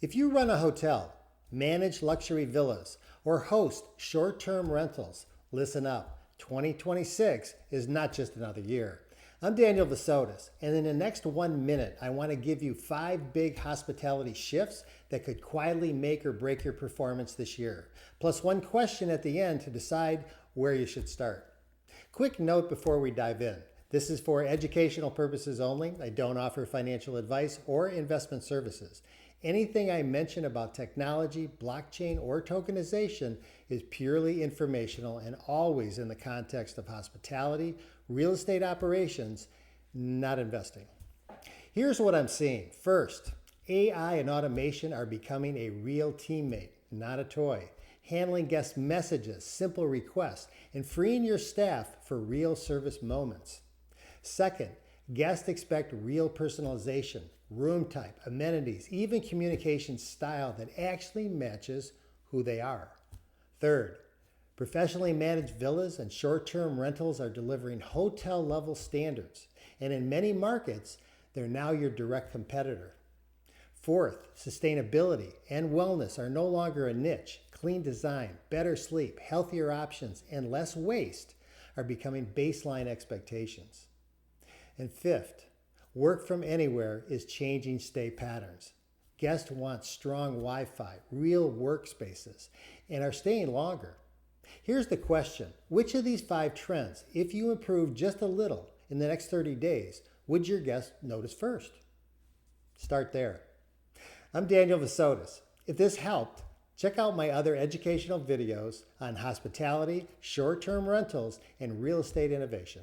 If you run a hotel, manage luxury villas, or host short-term rentals, listen up. 2026 is not just another year. I'm Daniel Vosotas, and in the next 1 minute, I want to give you 5 big hospitality shifts that could quietly make or break your performance this year, plus one question at the end to decide where you should start. Quick note before we dive in. This is for educational purposes only. I don't offer financial advice or investment services. Anything I mention about technology, blockchain, or tokenization is purely informational and always in the context of hospitality, real estate operations, not investing. Here's what I'm seeing. First, AI and automation are becoming a real teammate, not a toy, handling guest messages, simple requests, and freeing your staff for real service moments. Second, guests expect real personalization, room type, amenities, even communication style that actually matches who they are. Third, professionally managed villas and short-term rentals are delivering hotel-level standards, and in many markets, they're now your direct competitor. Fourth, sustainability and wellness are no longer a niche. Clean design, better sleep, healthier options, and less waste are becoming baseline expectations. And fifth, work from anywhere is changing stay patterns. Guests want strong Wi-Fi, real workspaces, and are staying longer. Here's the question. Which of these 5 trends, if you improve just a little in the next 30 days, would your guests notice first? Start there. I'm Daniel Vosotas. If this helped, check out my other educational videos on hospitality, short-term rentals, and real estate innovation.